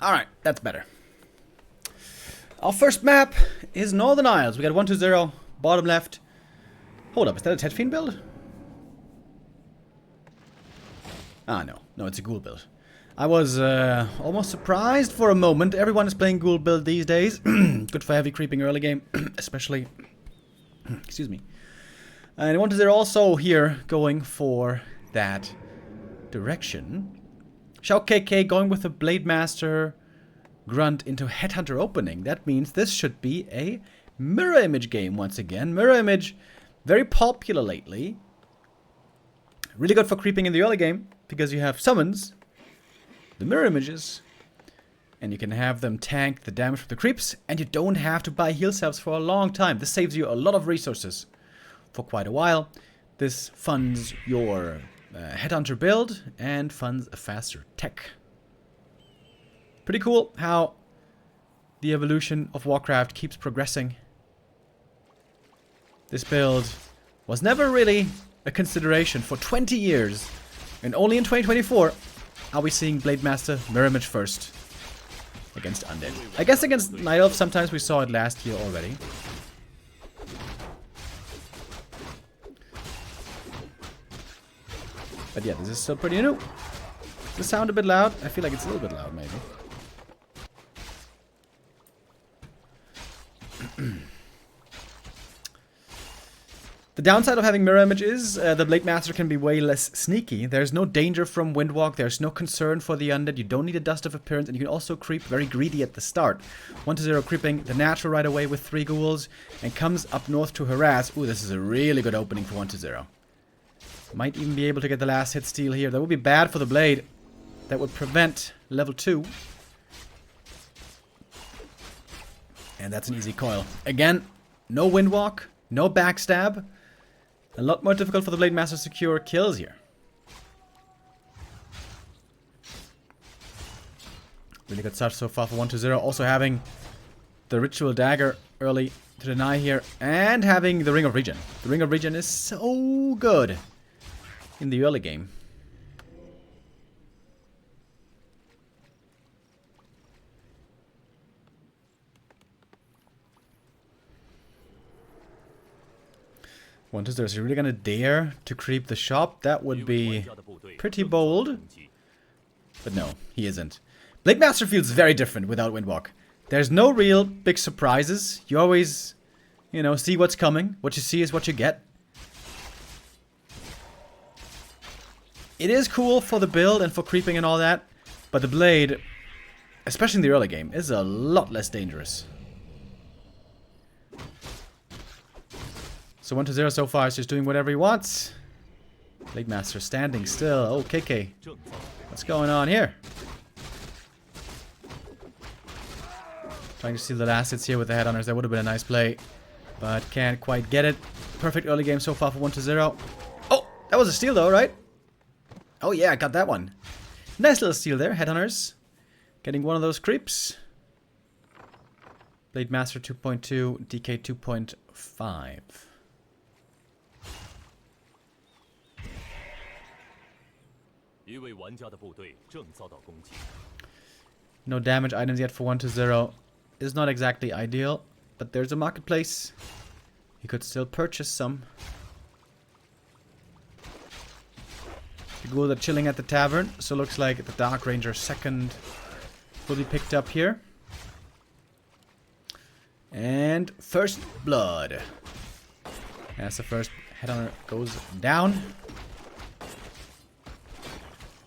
Alright, that's better. Our first map is Northern Isles. We got 120, bottom left. Hold up, is that a Tet Fiend build? Ah, no. No, it's a ghoul build. I was almost surprised for a moment. Everyone is playing ghoul build these days. Good for heavy creeping early game, especially. Excuse me. And 120 also here going for that direction. XiaoKK going with a Blade Master Grunt into Headhunter opening. That means this should be a mirror image game once again. Mirror image, very popular lately. Really good for creeping in the early game because you have summons, the mirror images, and you can have them tank the damage from the creeps, and you don't have to buy heal salves for a long time. This saves you a lot of resources for quite a while. This funds your Headhunter build and funds a faster tech. Pretty cool how the evolution of Warcraft keeps progressing. This build was never really a consideration for 20 years, and only in 2024 are we seeing Blade Master mirror image first against Undead. I guess against Night Elf sometimes we saw it last year already. But yeah, this is still pretty new. Does this sound a bit loud? I feel like it's a little bit loud, maybe. The downside of having mirror image is the Blade Master can be way less sneaky. There's no danger from Windwalk, there's no concern for the undead, you don't need a Dust of Appearance, and you can also creep very greedy at the start. 120 creeping the natural right away with 3 ghouls, and comes up north to harass. Ooh, this is a really good opening for 120. Might even be able to get the last hit steal here. That would be bad for the Blade. That would prevent level 2. And that's an easy coil. Again, no Windwalk, no backstab. A lot more difficult for the Blade Master to secure kills here. Really good start so far for 120. Also having the Ritual Dagger early to deny here. And having the Ring of Regen. The Ring of Regen is so good in the early game. Is he really gonna dare to creep the shop? That would be pretty bold. But no, he isn't. Blade Master feels very different without Windwalk. There's no real big surprises. You always, you know, see what's coming. What you see is what you get. It is cool for the build and for creeping and all that, but the Blade, especially in the early game, is a lot less dangerous. So 120 so far is just doing whatever he wants. Blade Master standing still. Oh, KK. What's going on here? Trying to steal the last hits here with the Headhunters. That would have been a nice play. But can't quite get it. Perfect early game so far for 120. Oh, that was a steal though, right? Oh yeah, I got that one. Nice little steal there, Headhunters. Getting one of those creeps. Blade Master 2.2, DK 2.5. No damage items yet for 120. Is not exactly ideal, but there's a marketplace. You could still purchase some. The ghouls are chilling at the tavern, so looks like the Dark Ranger second will be picked up here. And first blood. As the first Headhunter goes down.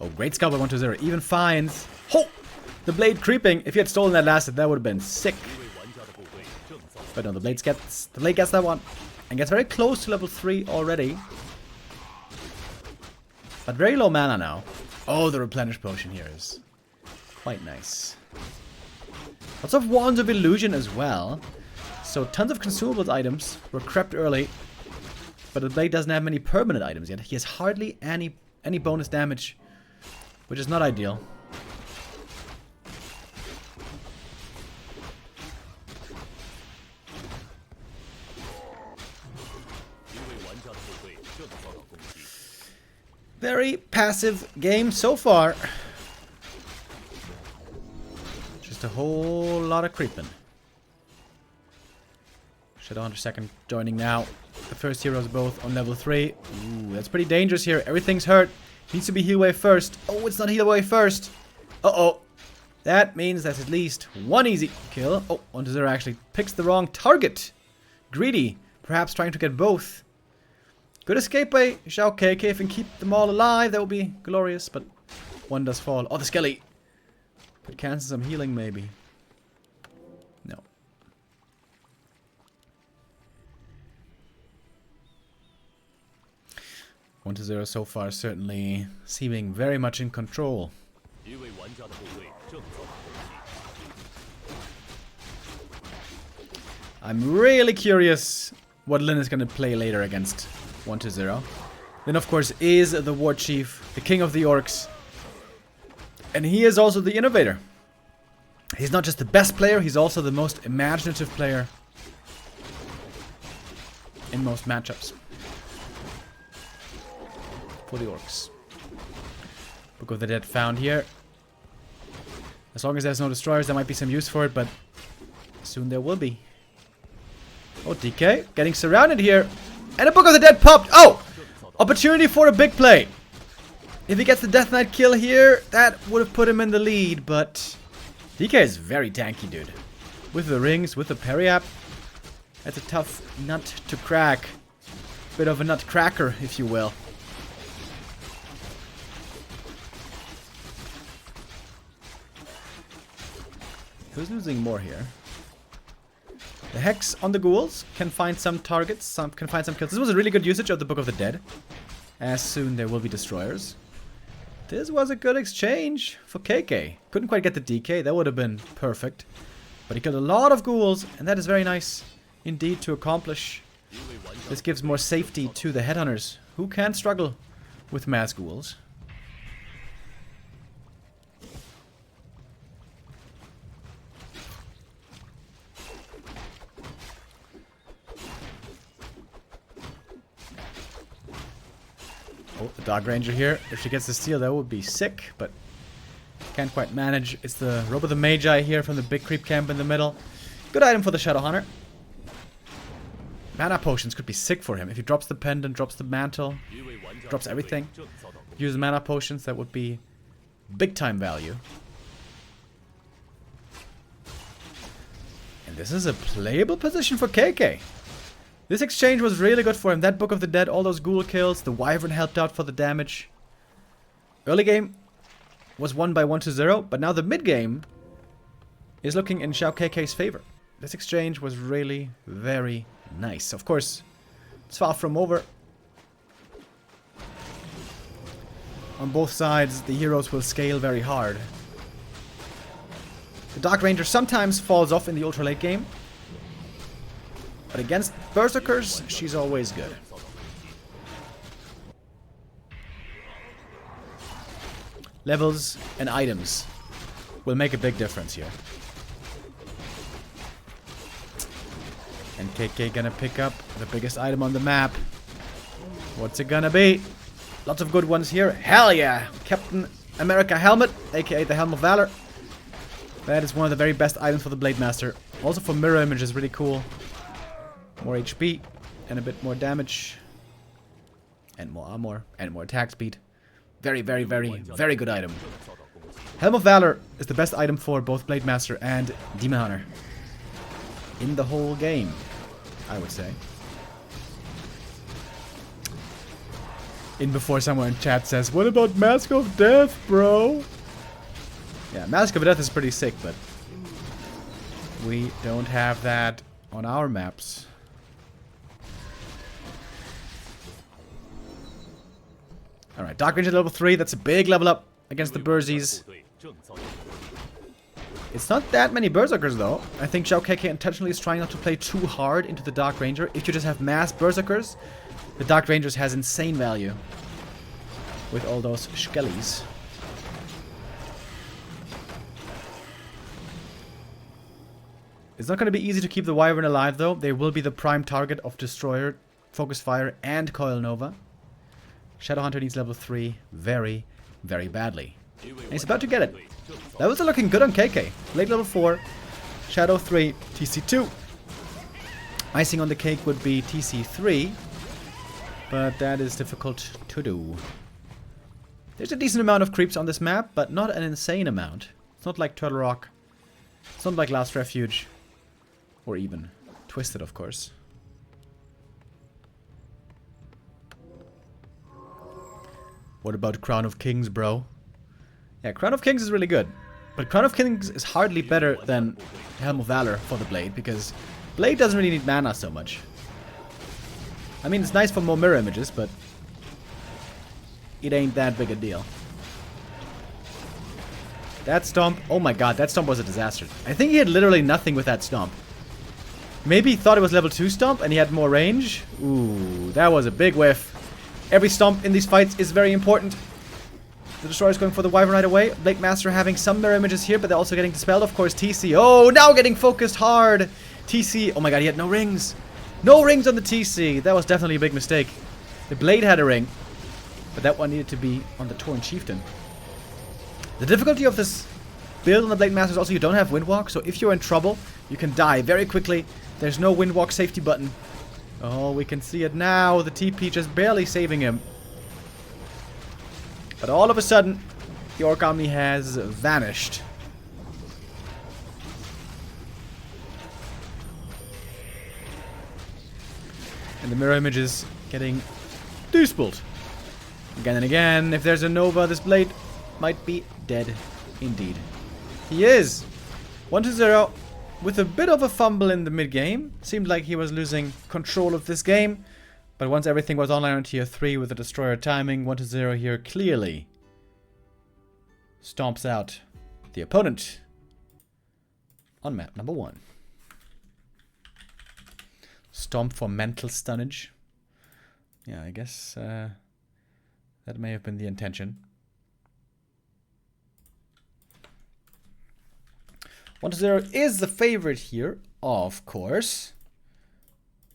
Oh, great scout by 120. Even finds. Oh! The Blade creeping. If he had stolen that last hit, that would have been sick. But no, the Blade gets that one. And gets very close to level 3 already. But very low mana now. Oh, the Replenish Potion here is quite nice. Lots of Wands of Illusion as well. So tons of consumables items were crept early. But the Blade doesn't have many permanent items yet. He has hardly any bonus damage, which is not ideal. Very passive game so far. Just a whole lot of creeping. Shadowhunter second joining now. The first heroes both on level 3. Ooh, that's pretty dangerous here. Everything's hurt. Needs to be heal wave first. Oh, it's not heal wave first. Uh-oh. That means that's at least one easy kill. Oh, 1-0 actually picks the wrong target. Greedy. Perhaps trying to get both. Good escape by XiaoKK. If we can keep them all alive, that would be glorious. But one does fall. Oh, the skelly. Could cancel some healing maybe. No. 1-0 so far, certainly seeming very much in control. I'm really curious what Lin is going to play later against 1-0. Lin, of course, is the war chief, the king of the orcs. And he is also the innovator. He's not just the best player, he's also the most imaginative player in most matchups. For the orcs. Book of the Dead found here. As long as there's no destroyers, there might be some use for it, but soon there will be. Oh, DK getting surrounded here. And a Book of the Dead popped. Oh! Opportunity for a big play. If he gets the Death Knight kill here, that would have put him in the lead, but DK is very tanky, dude. With the rings, with the parry app. That's a tough nut to crack. Bit of a nut cracker, if you will. Who's losing more here? The Hex on the ghouls can find some targets, can find some kills. This was a really good usage of the Book of the Dead. As soon there will be destroyers. This was a good exchange for KK. Couldn't quite get the DK, that would have been perfect. But he killed a lot of ghouls, and that is very nice indeed to accomplish. This gives more safety to the headhunters, who can struggle with mass ghouls. Oh, the Dog Ranger here. If she gets the steal, that would be sick, but can't quite manage. It's the Robe of the Magi here from the big creep camp in the middle. Good item for the Shadowhunter. Mana potions could be sick for him. If he drops the pendant, drops the mantle, drops everything, use mana potions, that would be big time value. And this is a playable position for KK. This exchange was really good for him. That Book of the Dead, all those ghoul kills, the Wyvern helped out for the damage. Early game was won by 1-0, but now the mid game is looking in XiaoKK's favor. This exchange was really very nice. Of course, it's far from over. On both sides, the heroes will scale very hard. The Dark Ranger sometimes falls off in the ultra late game. But against Berserkers, she's always good. Levels and items will make a big difference here. And KK gonna pick up the biggest item on the map. What's it gonna be? Lots of good ones here. Hell yeah! Captain America helmet, aka the Helm of Valor. That is one of the very best items for the Blade Master. Also for mirror image is really cool. More HP and a bit more damage. And more armor and more attack speed. Very, very, very, very good item. Helm of Valor is the best item for both Blade Master and Demon Hunter. In the whole game, I would say. In before someone in chat says, what about Mask of Death, bro? Yeah, Mask of Death is pretty sick, but we don't have that on our maps. Alright, Dark Ranger level 3, that's a big level up against the Berzies. It's not that many Berserkers though. I think XiaoKK intentionally is trying not to play too hard into the Dark Ranger. If you just have mass Berserkers, the Dark Rangers has insane value. With all those skellies. It's not going to be easy to keep the Wyvern alive though. They will be the prime target of Destroyer, Focus Fire, and Coil Nova. Shadowhunter needs level 3 very, very badly. And he's about to get it. Levels are looking good on KK. Blade level 4, Shadow 3, TC 2. Icing on the cake would be TC 3, but that is difficult to do. There's a decent amount of creeps on this map, but not an insane amount. It's not like Turtle Rock. It's not like Last Refuge. Or even Twisted, of course. What about Crown of Kings, bro? Yeah, Crown of Kings is really good. But Crown of Kings is hardly better than Helm of Valor for the Blade, because Blade doesn't really need mana so much. I mean, it's nice for more mirror images, but it ain't that big a deal. That stomp, oh my god, that stomp was a disaster. I think he had literally nothing with that stomp. Maybe he thought it was level 2 stomp and he had more range. Ooh, that was a big whiff. Every stomp in these fights is very important. The Destroyer's going for the Wyvern right away. Blade Master having some mirror images here, but they're also getting dispelled. Of course, TC. Oh, now getting focused hard. TC. Oh my god, he had no rings. No rings on the TC. That was definitely a big mistake. The Blade had a ring, but that one needed to be on the Tauren Chieftain. The difficulty of this build on the Blade Master is also you don't have Windwalk, so if you're in trouble, you can die very quickly. There's no Windwalk safety button. Oh, we can see it now. The TP just barely saving him. But all of a sudden, the Orc army has vanished. And the mirror image is getting dispelled. Again and again, if there's a Nova, this Blade might be dead indeed. He is! 1-0 with a bit of a fumble in the mid-game. Seemed like he was losing control of this game. But once everything was online on tier 3 with the Destroyer timing, 1-0 here clearly stomps out the opponent on map number 1. Stomp for mental stunnage. Yeah, I guess that may have been the intention. 1-0 is the favorite here, of course.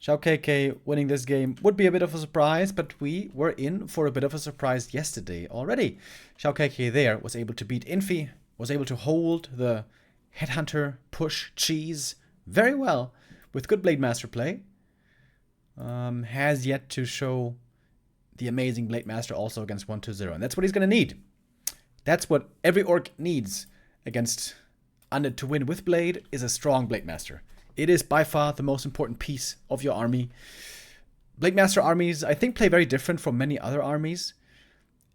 XiaoKK winning this game would be a bit of a surprise, but we were in for a bit of a surprise yesterday already. XiaoKK there was able to beat Infi, was able to hold the Headhunter push cheese very well with good Blade Master play. Has yet to show the amazing Blade Master also against 1-0, and that's what he's going to need. That's what every Orc needs against Undead to win with Blade, is a strong Blade Master. It is by far the most important piece of your army. Blade Master armies, I think, play very different from many other armies.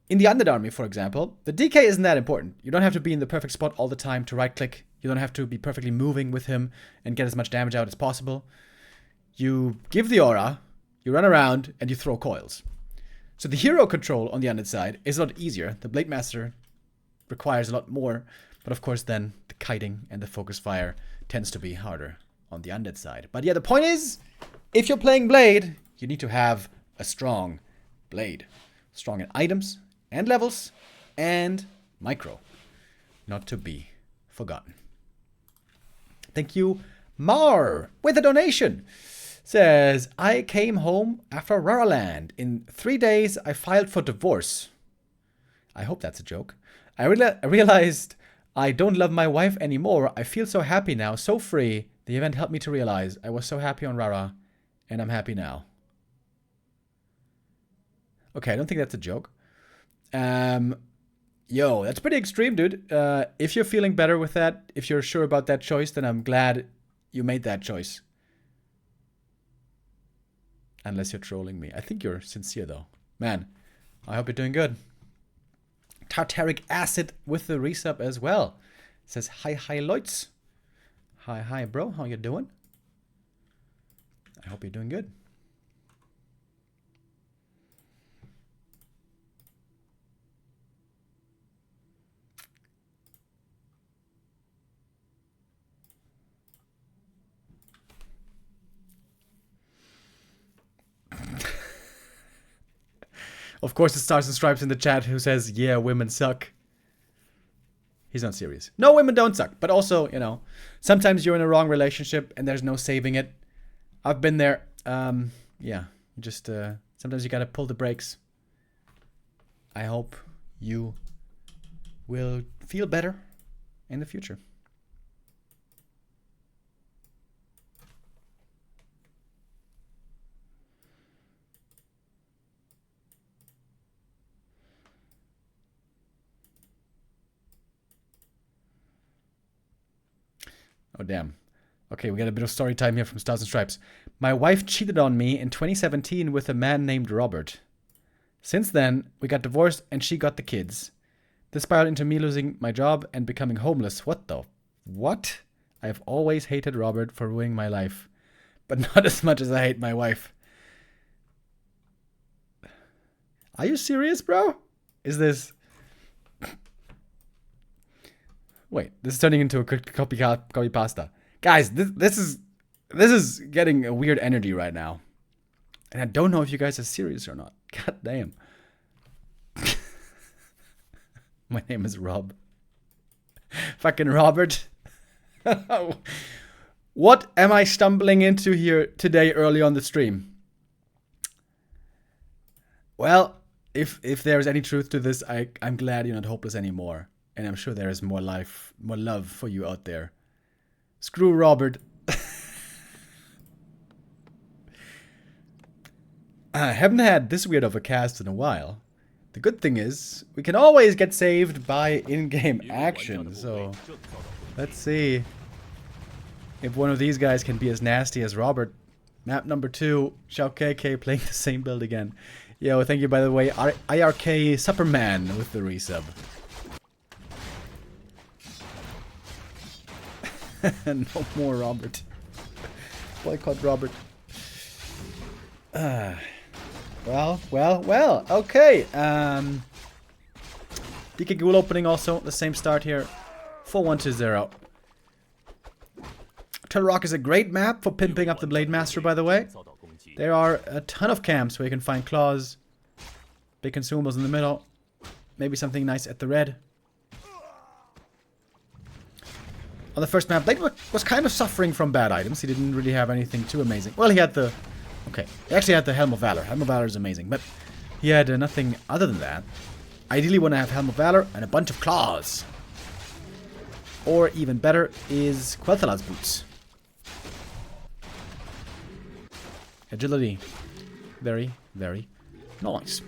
In the Undead army, for example, the DK isn't that important. You don't have to be in the perfect spot all the time to right-click. You don't have to be perfectly moving with him and get as much damage out as possible. You give the aura, you run around, and you throw coils. So the hero control on the Undead side is a lot easier. The Blade Master requires a lot more. But of course then, the kiting and the focus fire tends to be harder on the Undead side. But yeah, the point is, if you're playing Blade, you need to have a strong Blade. Strong in items and levels and micro. Not to be forgotten. Thank you, Mar, with a donation. Says, I came home after Raraland. In 3 days, I filed for divorce. I hope that's a joke. I realized I don't love my wife anymore. I feel so happy now, so free. The event helped me to realize I was so happy on Rara, and I'm happy now. Okay, I don't think that's a joke. Yo, that's pretty extreme, dude. If you're feeling better with that, if you're sure about that choice, then I'm glad you made that choice. Unless you're trolling me. I think you're sincere, though. Man, I hope you're doing good. Tartaric acid with the resub as well. It says hi Loits. Hi bro, how you doing? I hope you're doing good. Of course, the Stars and Stripes in the chat who says, yeah, women suck. He's not serious. No, women don't suck. But also, you know, sometimes you're in a wrong relationship and there's no saving it. I've been there. Yeah, just sometimes you gotta pull the brakes. I hope you will feel better in the future. Oh, damn. Okay, we got a bit of story time here from Stars and Stripes. My wife cheated on me in 2017 with a man named Robert. Since then, we got divorced and she got the kids. This spiraled into me losing my job and becoming homeless. What the? What? I have always hated Robert for ruining my life. But not as much as I hate my wife. Are you serious, bro? Is this... Wait, this is turning into a copy pasta. Guys, this is getting a weird energy right now. And I don't know if you guys are serious or not. God damn. My name is Rob. Fucking Robert. What am I stumbling into here today early on the stream? Well, if there's any truth to this, I'm glad you're not hopeless anymore. And I'm sure there is more love for you out there. Screw Robert. I haven't had this weird of a cast in a while. The good thing is, we can always get saved by in-game action. So, let's see if one of these guys can be as nasty as Robert. Map number 2, XiaoKK playing the same build again. Yo, thank you by the way, IRK Supperman with the resub. No more Robert. Boycott Robert. Well. Okay. DK Ghoul opening also. The same start here. 4-1-2-0. Turtle Rock is a great map for pimping up the Blade Master, by the way. There are a ton of camps where you can find claws. Big consumables in the middle. Maybe something nice at the red. On the first map, Blade was kind of suffering from bad items. He didn't really have anything too amazing. Well, he had the... Okay, he actually had the Helm of Valor. Helm of Valor is amazing, but he had nothing other than that. Ideally, want to have Helm of Valor and a bunch of claws. Or, even better, is Quel'Thuz's boots. Agility. Very, very nice.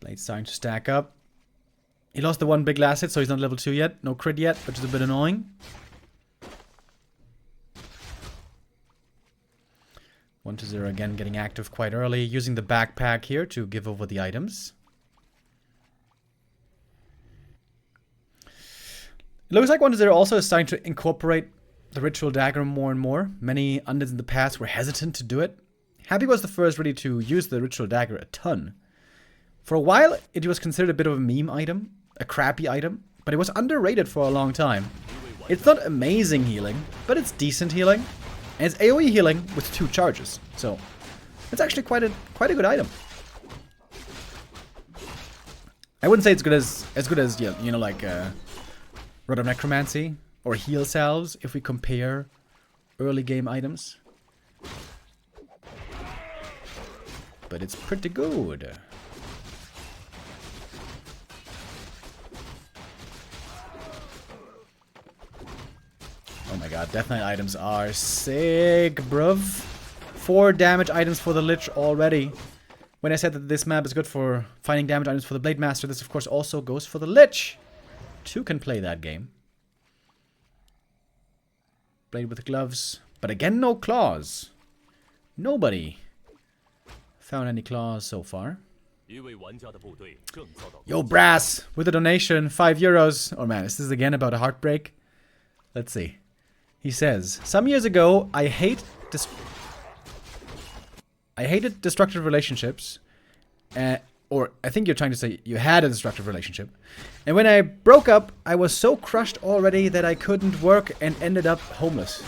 Blade's starting to stack up. He lost the one big last hit, so he's not level 2 yet. No crit yet, which is a bit annoying. 1-0 again, getting active quite early. Using the backpack here to give over the items. It looks like 1-0 also is starting to incorporate the Ritual Dagger more and more. Many undeads in the past were hesitant to do it. Happy was the first really to use the Ritual Dagger a ton. For a while, it was considered a bit of a meme item, a crappy item, but it was underrated for a long time. It's not amazing healing, but it's decent healing, and it's AoE healing with 2 charges, so it's actually quite a good item. I wouldn't say it's as good as you know, like Rod of Necromancy or Heal Salves if we compare early game items, but it's pretty good. Oh my god, Death Knight items are sick, bruv. 4 damage items for the Lich already. When I said that this map is good for finding damage items for the Blade Master, this of course also goes for the Lich. 2 can play that game. Blade with gloves. But again, no claws. Nobody found any claws so far. Yo, Brass, with a donation, €5. Oh man, is this again about a heartbreak? Let's see. He says, some years ago, I hated destructive relationships. Or I think you're trying to say you had a destructive relationship. And when I broke up, I was so crushed already that I couldn't work and ended up homeless.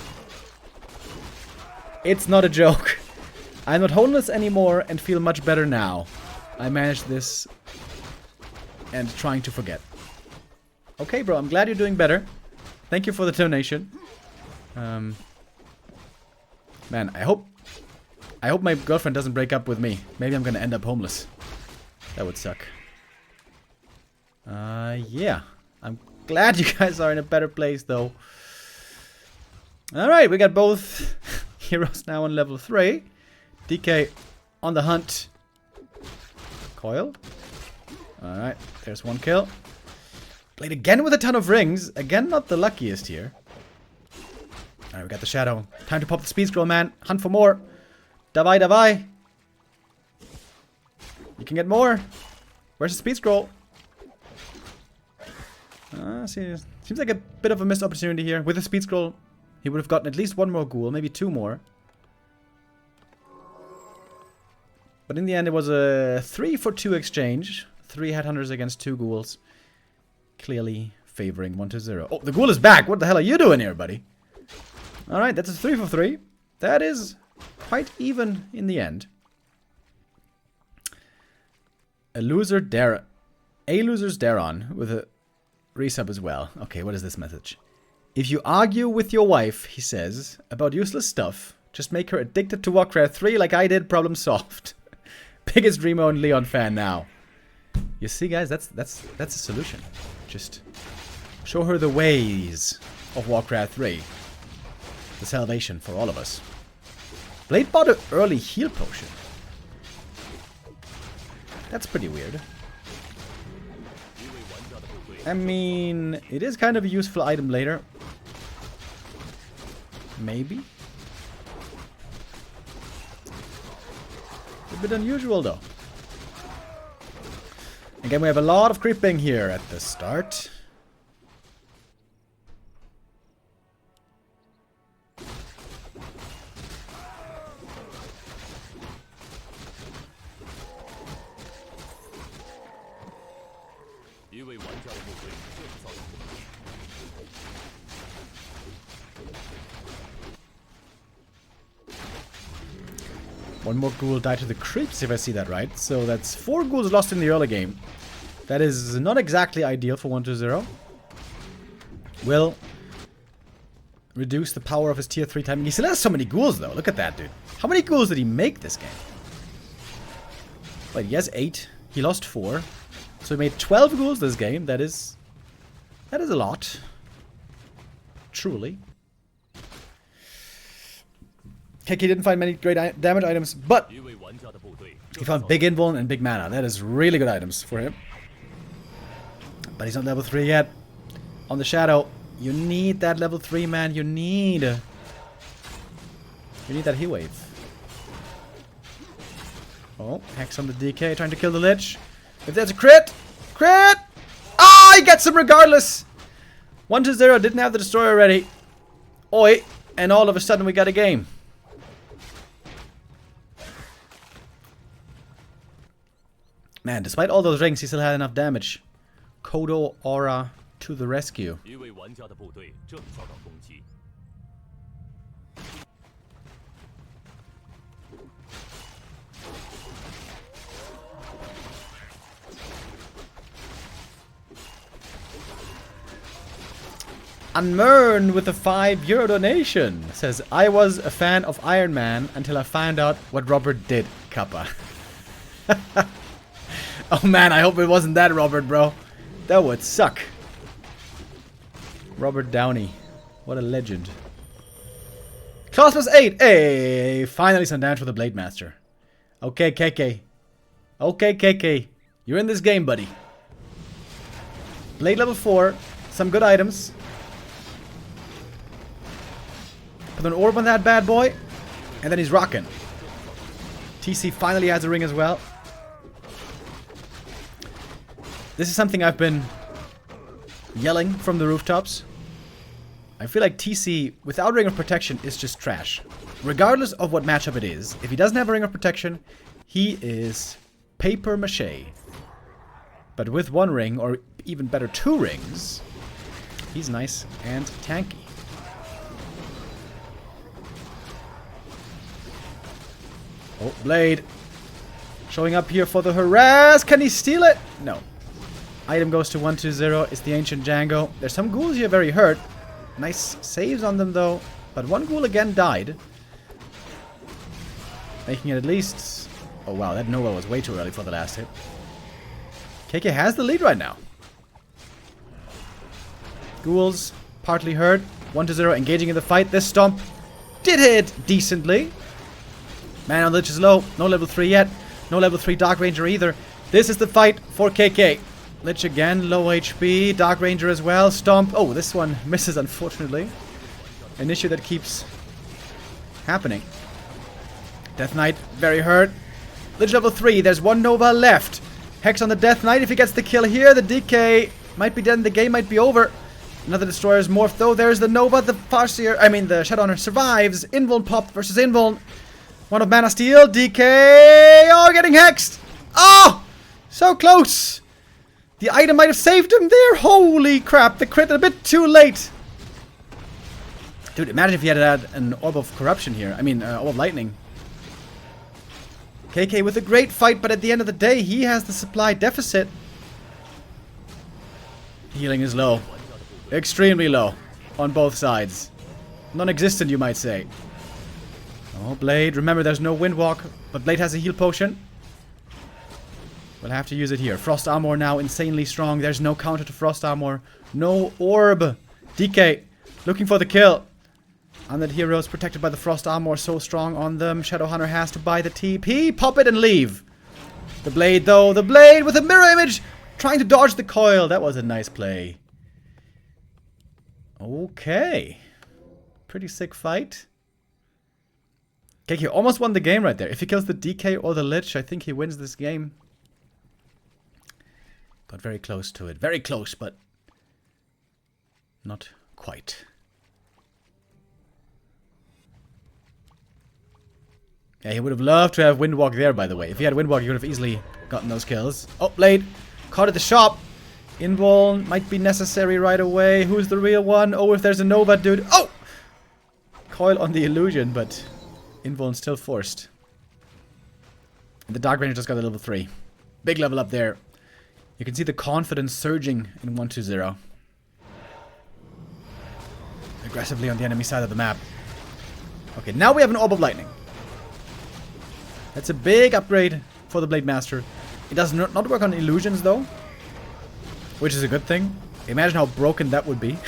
It's not a joke. I'm not homeless anymore and feel much better now. I managed this and trying to forget. Okay, bro, I'm glad you're doing better. Thank you for the donation. Man, I hope my girlfriend doesn't break up with me. Maybe I'm gonna end up homeless. That would suck. Yeah. I'm glad you guys are in a better place, though. Alright, we got both heroes now on level 3. DK on the hunt. Coil. Alright, there's one kill. Played again with a ton of rings. Again, not the luckiest here. Alright, we got the shadow. Time to pop the speed scroll, man. Hunt for more. Davai, davai. You can get more. Where's the speed scroll? Seems like a bit of a missed opportunity here. With the speed scroll, he would have gotten at least one more ghoul, maybe 2 more. But in the end, it was a 3-for-2 exchange. 3 headhunters against 2 ghouls. Clearly favoring 1-0. Oh, the ghoul is back! What the hell are you doing here, buddy? Alright, that's a 3-for-3. That is quite even in the end. A loser's Daron with a resub as well. Okay, what is this message? If you argue with your wife, he says, about useless stuff, just make her addicted to Warcraft 3 like I did, problem solved. Biggest Remo and Leon fan now. You see, guys, that's a solution. Just show her the ways of Warcraft 3. The salvation for all of us. Blade bought an early heal potion. That's pretty weird. I mean, it is kind of a useful item later. Maybe. A bit unusual though. Again, we have a lot of creeping here at the start. One more ghoul died to the creeps, if I see that right. So that's 4 ghouls lost in the early game. That is not exactly ideal for 1-0. Will reduce the power of his tier 3 timing. He still has so many ghouls, though. Look at that, dude. How many ghouls did he make this game? Wait, he has 8. He lost 4. So he made 12 ghouls this game. That is a lot. Truly. KK didn't find many great damage items, but he found big invuln and big mana. That is really good items for him. But he's not level 3 yet. On the shadow, you need that level 3, man. You need that heat wave. Oh, Hex on the DK, trying to kill the Lich. If there's a crit! Crit! Ah, he gets him regardless! 1-0, didn't have the destroyer ready. Oi, and all of a sudden we got a game. Man, despite all those rings, he still had enough damage. Kodo Aura to the rescue. Unmern with a €5 donation says, I was a fan of Iron Man until I found out what Robert did, Kappa. Oh man, I hope it wasn't that Robert, bro. That would suck. Robert Downey. What a legend. Class plus 8. Hey, finally some damage for the Blade Master. Okay, KK. Okay, KK. You're in this game, buddy. Blade level 4. Some good items. Put an orb on that bad boy. And then he's rocking. TC finally has a ring as well. This is something I've been yelling from the rooftops. I feel like TC without Ring of Protection is just trash. Regardless of what matchup it is, if he doesn't have a Ring of Protection, he is paper mache. But with 1 ring, or even better 2 rings, he's nice and tanky. Oh, Blade. Showing up here for the harass. Can he steal it? No. Item goes to 120. It's the Ancient Django. There's some ghouls here very hurt. Nice saves on them though. But one ghoul again died. Making it at least... Oh wow, that Nova was way too early for the last hit. KK has the lead right now. Ghouls, partly hurt. 1-0, engaging in the fight. This stomp did hit decently. Man on Lich is low. No level 3 yet. No level 3 Dark Ranger either. This is the fight for KK. Lich again, low HP. Dark Ranger as well. Stomp. Oh, this one misses, unfortunately. An issue that keeps happening. Death Knight, very hurt. Lich level 3. There's one Nova left. Hex on the Death Knight. If he gets the kill here, the DK might be dead and the game might be over. Another Destroyer's morph though. There's the Nova. The Farseer, the Shadowhunter survives. Invuln pop versus Invuln. One of Mana Steel. DK. Oh, getting hexed. Oh, so close. The item might have saved him there. Holy crap. The crit a bit too late. Dude, imagine if he had had an Orb of Corruption here. Orb of Lightning. KK with a great fight, but at the end of the day, he has the supply deficit. Healing is low. Extremely low. On both sides. Non-existent, you might say. Oh, Blade. Remember, there's no Windwalk, but Blade has a heal potion. We'll have to use it here. Frost Armor now insanely strong. There's no counter to Frost Armor. No Orb. DK looking for the kill. Undead heroes protected by the Frost Armor, so strong on them. Shadowhunter has to buy the TP, pop it and leave. The Blade though, the Blade with a mirror image, trying to dodge the coil. That was a nice play. Okay. Pretty sick fight. KK almost won the game right there. If he kills the DK or the Lich, I think he wins this game. Got very close to it. Very close, but not quite. Yeah, he would have loved to have Windwalk there, by the way. If he had Windwalk, he would have easily gotten those kills. Oh, Blade. Caught at the shop. Invuln might be necessary right away. Who's the real one? Oh, if there's a Nova, dude. Oh! Coil on the illusion, but Invuln still forced. And the Dark Ranger just got a level 3. Big level up there. You can see the confidence surging in 120. Aggressively on the enemy side of the map. Okay, now we have an Orb of Lightning. That's a big upgrade for the Blade Master. It does not work on illusions though, which is a good thing. Imagine how broken that would be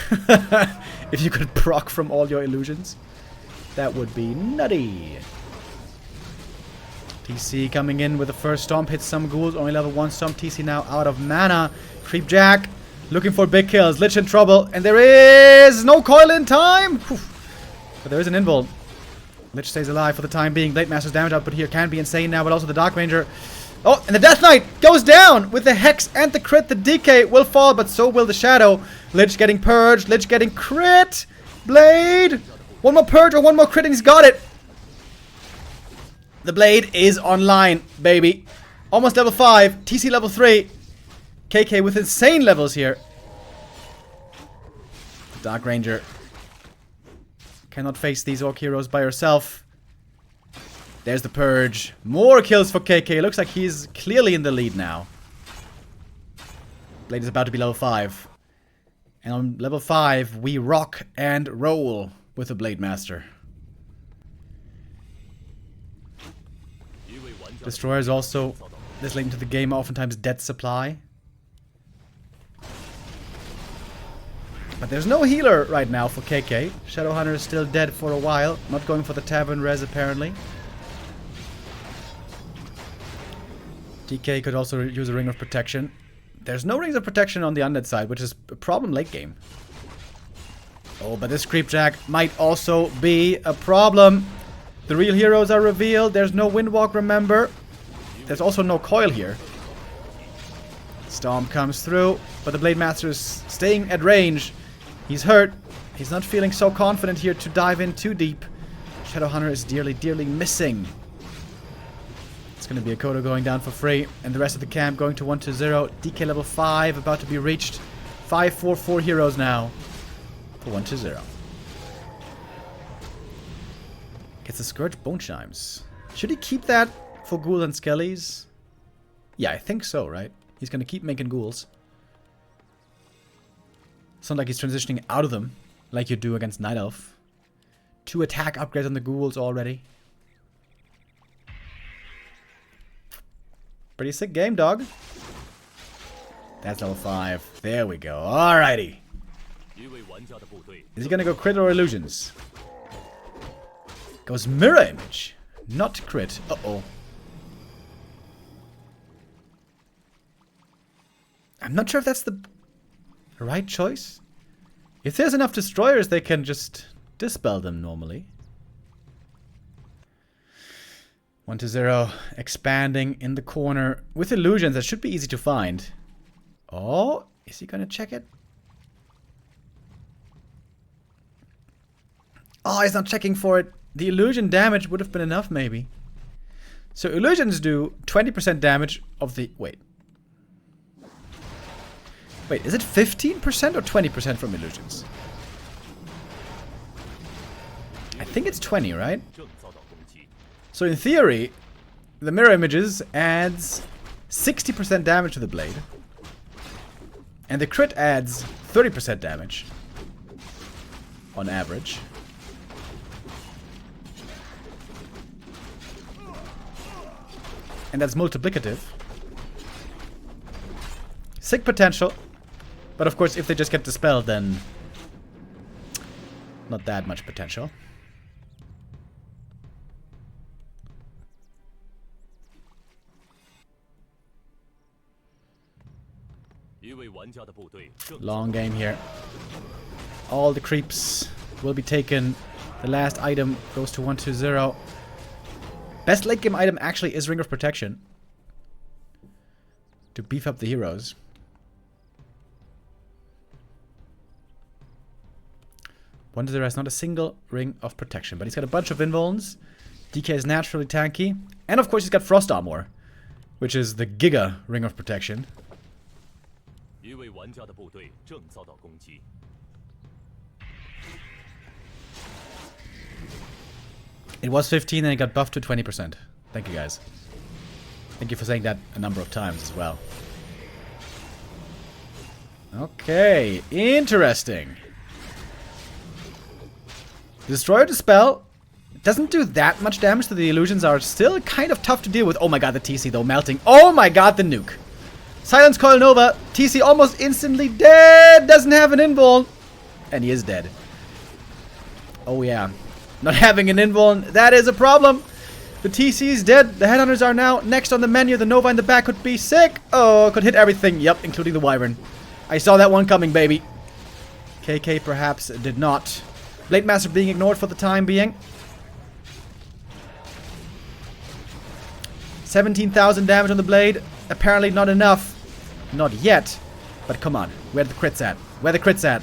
if you could proc from all your illusions. That would be nutty. TC coming in with the first stomp, hits some ghouls, only level 1 stomp. TC now out of mana. Creep Jack looking for big kills. Lich in trouble, and there is no coil in time. Whew. But there is an Invuln. Lich stays alive for the time being. Blade Master's damage output here can be insane now, but also the Dark Ranger. Oh, and the Death Knight goes down with the Hex and the crit. The DK will fall, but so will the Shadow. Lich getting purged. Lich getting crit. Blade. One more purge or one more crit and he's got it. The Blade is online, baby. Almost level 5. TC level 3. KK with insane levels here. The Dark Ranger cannot face these Orc heroes by herself. There's the purge. More kills for KK. Looks like he's clearly in the lead now. Blade is about to be level 5. And on level 5, we rock and roll with the Blade Master. Destroyer is also this late into the game, oftentimes dead supply. But there's no healer right now for KK. Shadowhunter is still dead for a while. Not going for the Tavern Res apparently. DK could also use a Ring of Protection. There's no Rings of Protection on the Undead side, which is a problem late game. Oh, but this Creepjack might also be a problem. The real heroes are revealed. There's no Windwalk, remember. There's also no coil here. Storm comes through, but the Blade Master is staying at range. He's hurt. He's not feeling so confident here to dive in too deep. Shadowhunter is dearly, dearly missing. It's going to be a Kodo going down for free, and the rest of the camp going to 120. DK level 5 about to be reached. 5-4-4 heroes now for 120. Gets the Scourge Bone Chimes. Should he keep that for Ghoul and Skellies? Yeah, I think so, right? He's going to keep making ghouls. It's not like he's transitioning out of them, like you do against Night Elf. 2 attack upgrades on the ghouls already. Pretty sick game, dog. That's level 5. There we go. Alrighty. Is he gonna go crit or illusions? Goes mirror image. Not crit. Uh-oh. I'm not sure if that's the right choice. If there's enough destroyers, they can just dispel them normally. 1-0. Expanding in the corner. With illusions, that should be easy to find. Oh, is he gonna check it? Oh, he's not checking for it. The illusion damage would have been enough, maybe. So illusions do 20% damage of the... Wait, is it 15% or 20% from illusions? I think it's 20, right? So in theory, the mirror images adds 60% damage to the blade. And the crit adds 30% damage. On average. And that's multiplicative. Sick potential. But of course, if they just get dispelled, then not that much potential. Long game here. All the creeps will be taken. The last item goes to 1-0. Best late game item actually is Ring of Protection. To beef up the heroes. There has not a single Ring of Protection, but he's got a bunch of invulns. DK is naturally tanky. And of course he's got Frost Armor, which is the Giga Ring of Protection. It was 15 and it got buffed to 20%. Thank you guys. Thank you for saying that a number of times as well. Okay, interesting. Destroyer Dispel doesn't do that much damage, so the illusions are still kind of tough to deal with. Oh my god, the TC though, melting. Oh my god, the nuke. Silence Coil Nova. TC almost instantly dead. Doesn't have an invuln. And he is dead. Oh yeah. Not having an invuln, that is a problem. The TC is dead. The headhunters are now next on the menu. The Nova in the back could be sick. Oh, could hit everything. Yep, including the Wyvern. I saw that one coming, baby. KK perhaps did not. Blade Master being ignored for the time being. 17,000 damage on the blade. Apparently not enough. Not yet. But come on. Where the crits at? Where the crits at?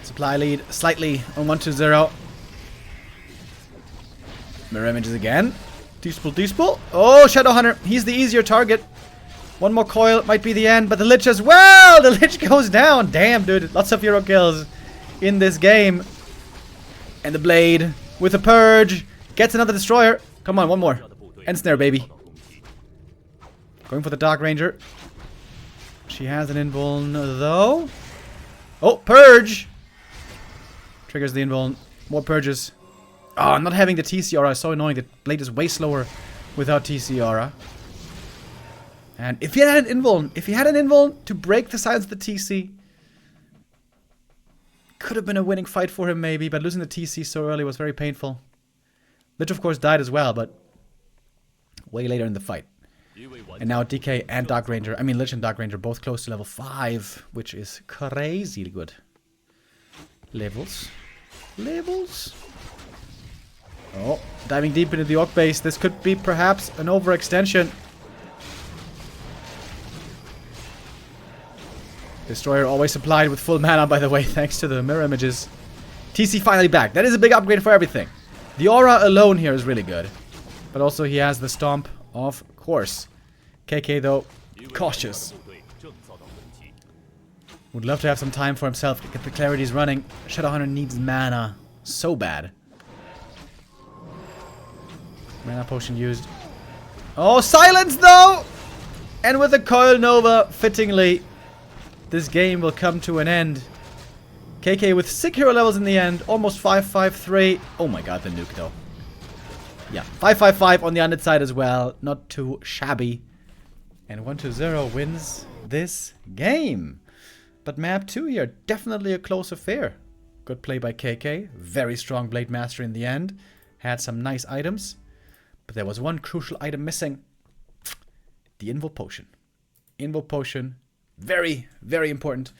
Supply lead slightly on 1-0. Mirror images again. Dispel. Oh, Shadowhunter. He's the easier target. One more coil might be the end, but the Lich as well! The Lich goes down! Damn, dude. Lots of hero kills in this game. And the Blade with a Purge gets another Destroyer. Come on, one more. Ensnare, baby. Going for the Dark Ranger. She has an invuln, though. Oh, Purge! Triggers the invuln. More Purges. Oh, not having the TC aura is so annoying. The Blade is way slower without TC aura. And if he had an invuln, to break the silence of the TC, could have been a winning fight for him maybe, but losing the TC so early was very painful. Lich of course died as well, but way later in the fight. And now DK and Dark Ranger, Lich and Dark Ranger both close to level 5, which is crazy good. Levels. Oh, diving deep into the Orc base. This could be perhaps an overextension. Destroyer always supplied with full mana, by the way, thanks to the mirror images. TC finally back. That is a big upgrade for everything. The aura alone here is really good. But also he has the stomp, of course. KK, though, cautious. Would love to have some time for himself to get the clarities running. Shadowhunter needs mana so bad. Mana potion used. Oh, silence, though! And with the Coil Nova, fittingly, this game will come to an end. KK with 6 hero levels in the end, almost 5-5-3. Oh my god, the nuke though. Yeah, 5-5-5 on the underside as well, not too shabby. And 1-0 wins this game. But map 2 here, definitely a close affair. Good play by KK, very strong Blade Master in the end. Had some nice items, but there was one crucial item missing. The Invo Potion. Invo Potion, very, very important.